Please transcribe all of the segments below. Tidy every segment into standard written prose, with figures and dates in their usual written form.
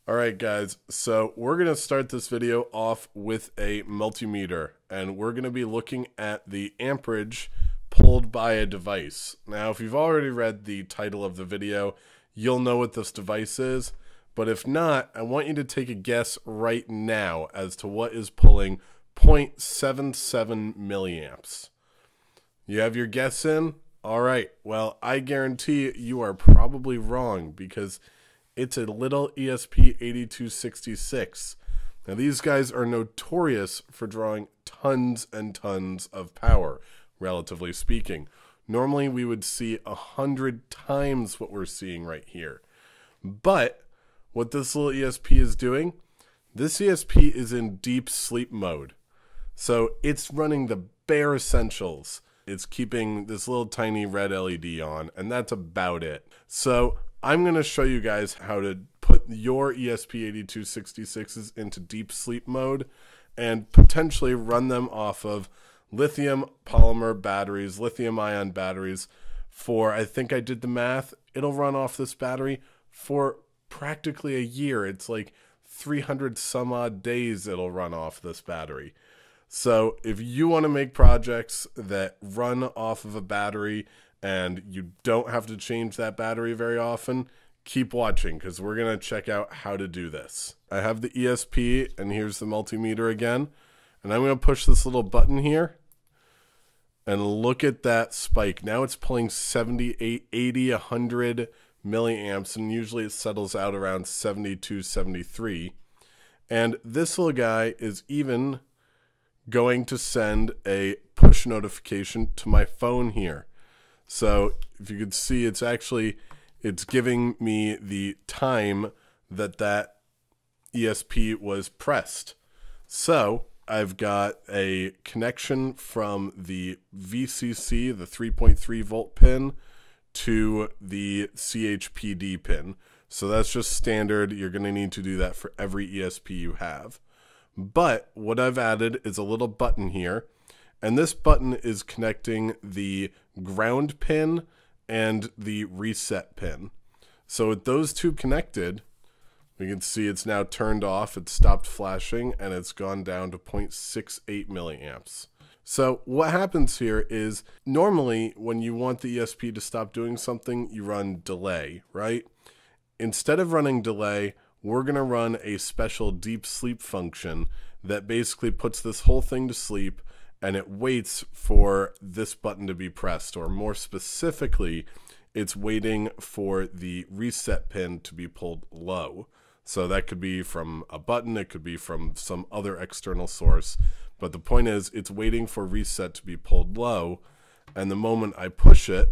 All right, guys, so we're going to start this video off with a multimeter, and we're going to be looking at the amperage pulled by a device. Now, if you've already read the title of the video, you'll know what this device is, but if not, I want you to take a guess right now as to what is pulling 0.77 milliamps. You have your guess in? All right, well, I guarantee you are probably wrong because it's a little ESP8266. Now, these guys are notorious for drawing tons and tons of power, relatively speaking. Normally, we would see 100 times what we're seeing right here. But what this little ESP is doing, this ESP is in deep sleep mode. So it's running the bare essentials. It's keeping this little tiny red LED on, and that's about it. So I'm going to show you guys how to put your ESP8266s into deep sleep mode and potentially run them off of lithium polymer batteries, lithium ion batteries for, I think I did the math, it'll run off this battery for practically a year. It's like 300 some odd days it'll run off this battery. So if you want to make projects that run off of a battery and you don't have to change that battery very often, keep watching because we're going to check out how to do this. I have the ESP and here's the multimeter again. And I'm going to push this little button here and look at that spike. Now it's pulling 78, 80, 100 milliamps, and usually it settles out around 72, 73. And this little guy is even going to send a push notification to my phone here. So if you could see, it's giving me the time that that ESP was pressed. So I've got a connection from the VCC, the 3.3 volt pin, to the CHPD pin. So that's just standard. You're going to need to do that for every ESP you have. But what I've added is a little button here, and this button is connecting the ground pin and the reset pin. So with those two connected, we can see it's now turned off, it's stopped flashing, and it's gone down to 0.68 milliamps. So what happens here is normally when you want the ESP to stop doing something, you run delay, right? Instead of running delay, we're going to run a special deep sleep function that basically puts this whole thing to sleep, and it waits for this button to be pressed, or more specifically, it's waiting for the reset pin to be pulled low. So that could be from a button, it could be from some other external source, but the point is it's waiting for reset to be pulled low, and the moment I push it,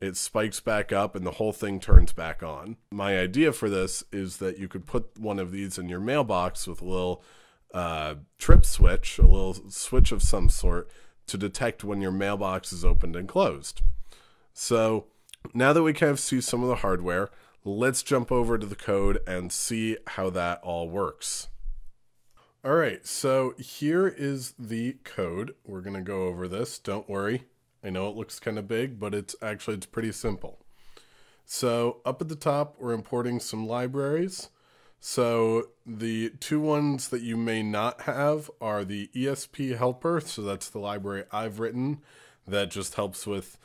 it spikes back up and the whole thing turns back on. My idea for this is that you could put one of these in your mailbox with a little trip switch, a little switch of some sort to detect when your mailbox is opened and closed. So now that we kind of see some of the hardware, let's jump over to the code and see how that all works. All right, so here is the code. We're going to go over this. Don't worry. I know it looks kind of big, but it's pretty simple. So up at the top, we're importing some libraries. So the two ones that you may not have are the ESP helper. So that's the library I've written that just helps with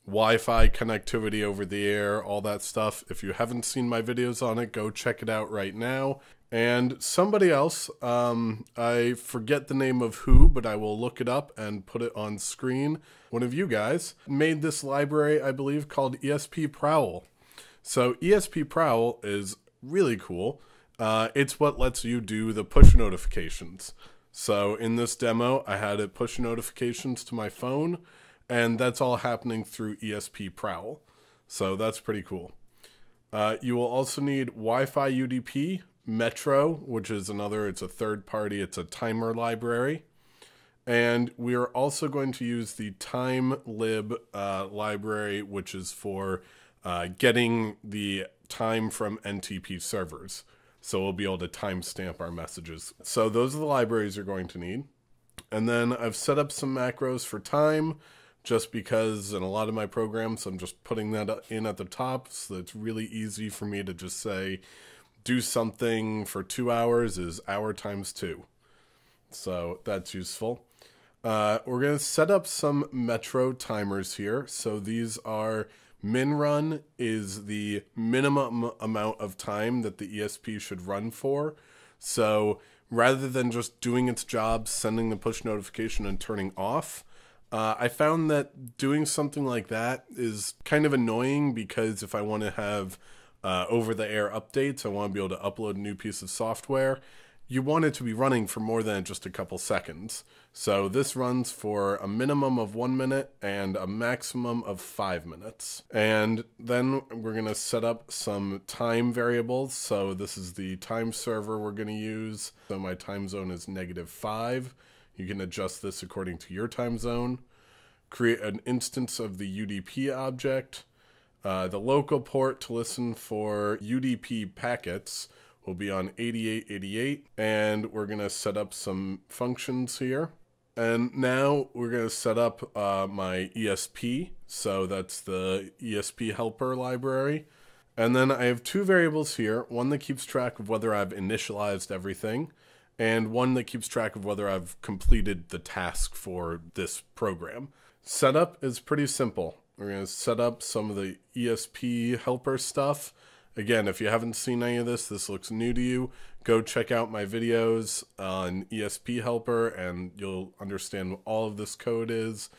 Wi-Fi connectivity over the air, all that stuff. If you haven't seen my videos on it, go check it out right now. And somebody else, I forget the name of who, but I will look it up and put it on screen. One of you guys made this library, I believe, called ESP Prowl. So ESP Prowl is really cool. It's what lets you do the push notifications. So in this demo, I had it push notifications to my phone, and that's all happening through ESP Prowl. So that's pretty cool. You will also need Wi-Fi UDP, Metro, which is it's a third party, it's a timer library. And we are also going to use the TimeLib library, which is for getting the time from NTP servers. So we'll be able to timestamp our messages. So those are the libraries you're going to need. And then I've set up some macros for time, just because in a lot of my programs, I'm just putting that in at the top. So it's really easy for me to just say, do something for 2 hours is hour times 2. So that's useful. We're going to set up some Metro timers here. So these are min run is the minimum amount of time that the ESP should run for. So rather than just doing its job, sending the push notification and turning off, I found that doing something like that is kind of annoying, because if I want to have over-the-air updates, I want to be able to upload a new piece of software, you want it to be running for more than just a couple seconds. So this runs for a minimum of 1 minute and a maximum of 5 minutes. And then we're going to set up some time variables. So this is the time server we're going to use. So my time zone is -5. You can adjust this according to your time zone. Create an instance of the UDP object. The local port to listen for UDP packets will be on 8888, and we're going to set up some functions here. And now we're going to set up my ESP, so that's the ESP helper library. And then I have 2 variables here, one that keeps track of whether I've initialized everything, and one that keeps track of whether I've completed the task for this program. Setup is pretty simple. We're going to set up some of the ESP helper stuff. Again, if you haven't seen any of this looks new to you, go check out my videos on ESP helper and you'll understand what all of this code is.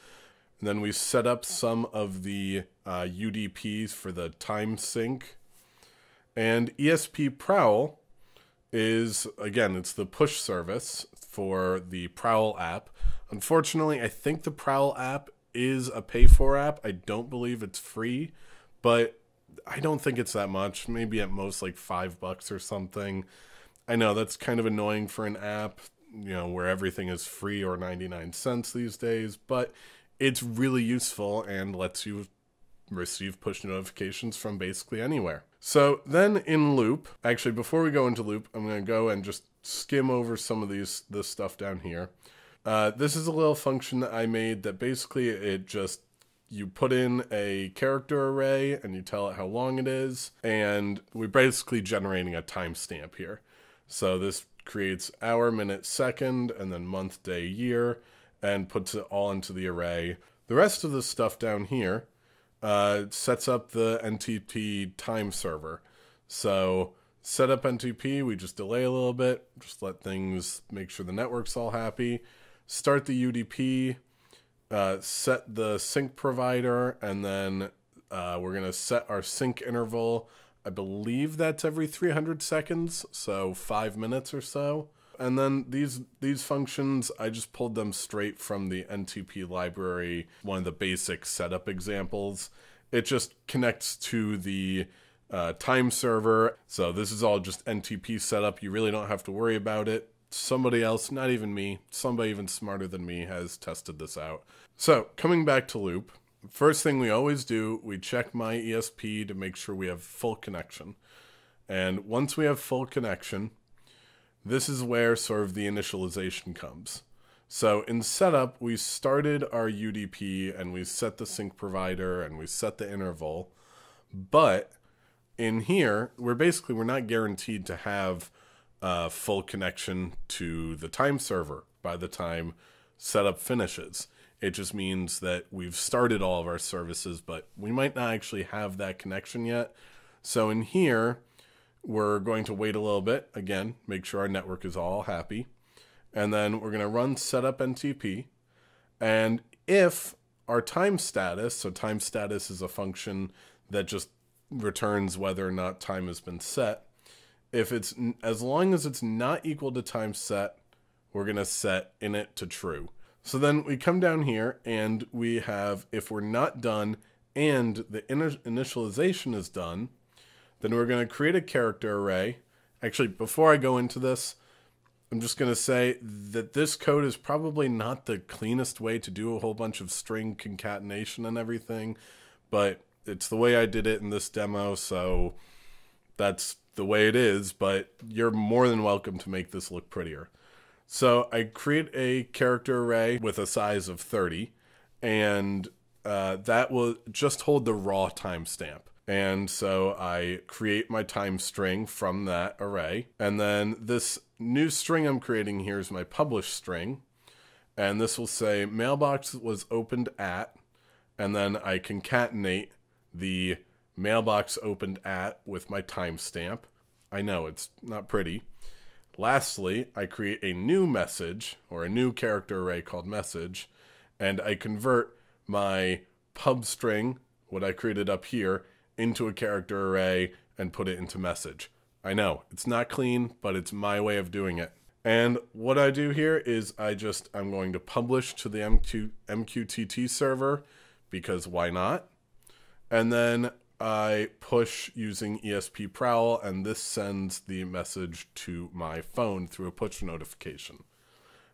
And then we set up some of the UDPs for the time sync. And ESP Prowl is, again, it's the push service for the Prowl app. Unfortunately, I think the Prowl app is a pay-for app. I don't believe it's free, but I don't think it's that much. Maybe at most like $5 or something. I know that's kind of annoying for an app, you know, where everything is free or 99 cents these days, but it's really useful and lets you receive push notifications from basically anywhere. So then in Loop, actually before we go into Loop, I'm going to go and just skim over some of this stuff down here. This is a little function that I made that basically you put in a character array and you tell it how long it is, and we're basically generating a timestamp here. So this creates hour, minute, second, and then month, day, year, and puts it all into the array. The rest of the stuff down here sets up the NTP time server. So set up NTP, we just delay a little bit, just let things, make sure the network's all happy. Start the UDP, set the sync provider, and then we're going to set our sync interval. I believe that's every 300 seconds, so 5 minutes or so. And then these functions, I just pulled them straight from the NTP library, one of the basic setup examples. It just connects to the time server. So this is all just NTP setup. You really don't have to worry about it. Somebody else, not even me, somebody even smarter than me has tested this out. So coming back to Loop, first thing we always do, we check my ESP to make sure we have full connection. And once we have full connection, this is where sort of the initialization comes. So in setup, we started our UDP and we set the sync provider and we set the interval. But in here, we're not guaranteed to have full connection to the time server by the time setup finishes. It just means that we've started all of our services, but we might not actually have that connection yet. So in here, we're going to wait a little bit, again, make sure our network is all happy. And then we're going to run setup NTP. And if our time status, so time status is a function that just returns whether or not time has been set. If it's, as long as it's not equal to time set, we're going to set init to true. So then we come down here and we have, if we're not done and the initialization is done, then we're going to create a character array. Actually, before I go into this, I'm just going to say that this code is probably not the cleanest way to do a whole bunch of string concatenation and everything, but it's the way I did it in this demo, so that's the way it is, but you're more than welcome to make this look prettier. So I create a character array with a size of 30, and that will just hold the raw timestamp. And so I create my time string from that array. And then this new string I'm creating here is my publish string. And this will say mailbox was opened at, and then I concatenate the mailbox opened at with my timestamp. I know, it's not pretty. Lastly, I create a new message, or a new character array called message, and I convert my pub string, what I created up here, into a character array and put it into message. I know, it's not clean, but it's my way of doing it. And what I do here is I'm going to publish to the MQTT server, because why not? And then I push using ESP Prowl, and this sends the message to my phone through a push notification.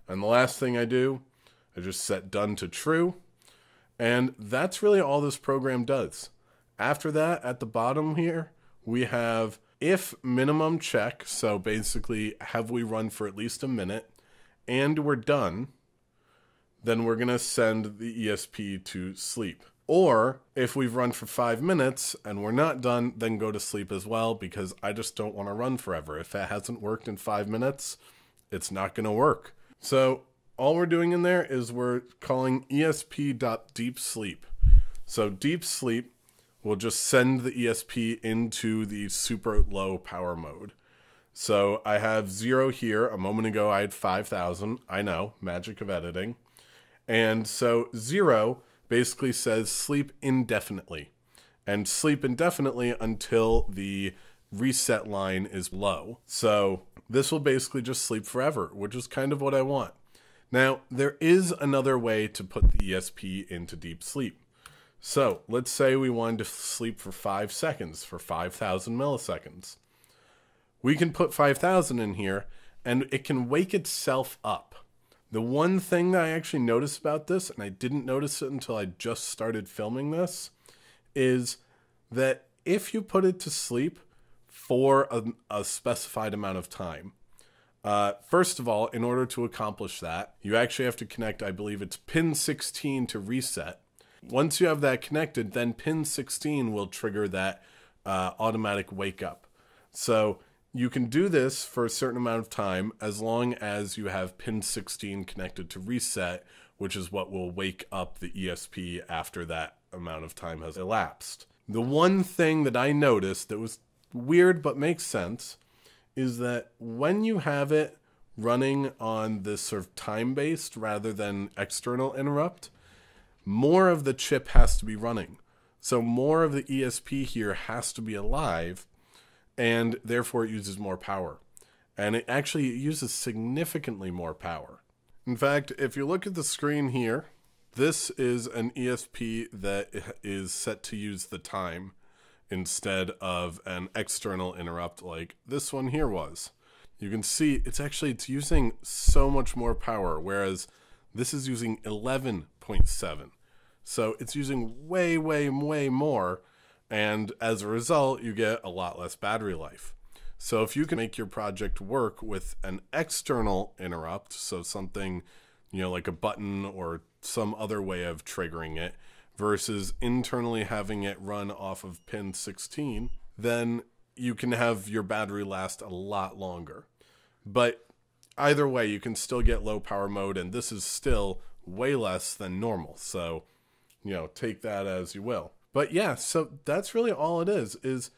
And the last thing I do, I just set done to true, and that's really all this program does. After that, at the bottom here, we have if minimum check, so basically have we run for at least a minute, and we're done, then we're going to send the ESP to sleep. Or if we've run for 5 minutes and we're not done, then go to sleep as well, because I just don't want to run forever. If it hasn't worked in 5 minutes, it's not going to work. So all we're doing in there is we're calling esp.deepsleep. So deep sleep will just send the ESP into the super low power mode. So I have 0 here. A moment ago I had 5,000. I know, magic of editing. And so 0 basically says sleep indefinitely, and sleep indefinitely until the reset line is low. So this will basically just sleep forever, which is kind of what I want. Now, there is another way to put the ESP into deep sleep. So let's say we wanted to sleep for 5 seconds, for 5,000 milliseconds. We can put 5,000 in here, and it can wake itself up. The one thing that I actually noticed about this, and I didn't notice it until I just started filming this, is that if you put it to sleep for a specified amount of time, first of all, in order to accomplish that, you actually have to connect, I believe it's pin 16 to reset. Once you have that connected, then pin 16 will trigger that automatic wake up. So you can do this for a certain amount of time as long as you have pin 16 connected to reset, which is what will wake up the ESP after that amount of time has elapsed. The one thing that I noticed that was weird but makes sense is that when you have it running on this sort of time-based rather than external interrupt, more of the chip has to be running. So more of the ESP here has to be alive, and therefore it uses more power. And it actually uses significantly more power. In fact, if you look at the screen here, this is an ESP that is set to use the time instead of an external interrupt like this one here was. You can see it's using so much more power, whereas this is using 11.7. So it's using way, way, way more. And as a result, you get a lot less battery life. So if you can make your project work with an external interrupt, so something, like a button or some other way of triggering it, versus internally having it run off of pin 16, then you can have your battery last a lot longer. But either way, you can still get low power mode, and this is still way less than normal. So, take that as you will. But yeah, so that's really all it is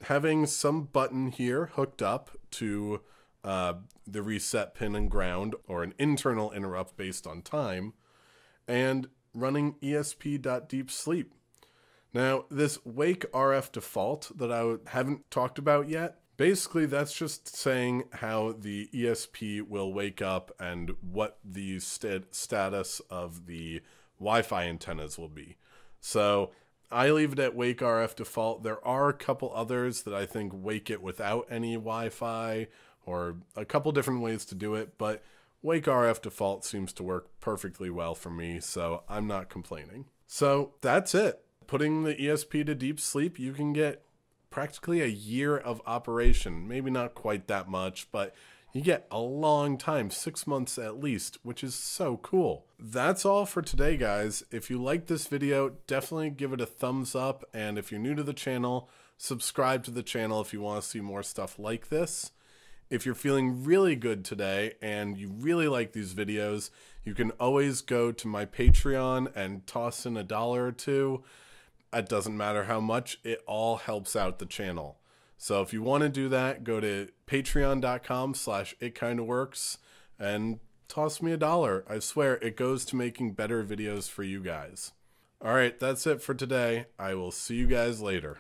having some button here hooked up to the reset pin and ground, or an internal interrupt based on time, and running esp.deepsleep. Now, this wake RF default that I haven't talked about yet, basically that's just saying how the ESP will wake up and what the status of the Wi-Fi antennas will be. So I leave it at wake RF default. There are a couple others that I think wake it without any Wi-Fi, or a couple different ways to do it, but wake RF default seems to work perfectly well for me, so I'm not complaining. So that's it. Putting the ESP to deep sleep, you can get practically a year of operation. Maybe not quite that much, but You get a long time, 6 months at least, which is so cool. That's all for today, guys. If you like this video, definitely give it a thumbs up. And if you're new to the channel, subscribe to the channel if you want to see more stuff like this. If you're feeling really good today and you really like these videos, you can always go to my Patreon and toss in $1 or $2. It doesn't matter how much, it all helps out the channel. So if you want to do that, go to patreon.com/itkindofworks and toss me $1. I swear it goes to making better videos for you guys. All right, that's it for today. I will see you guys later.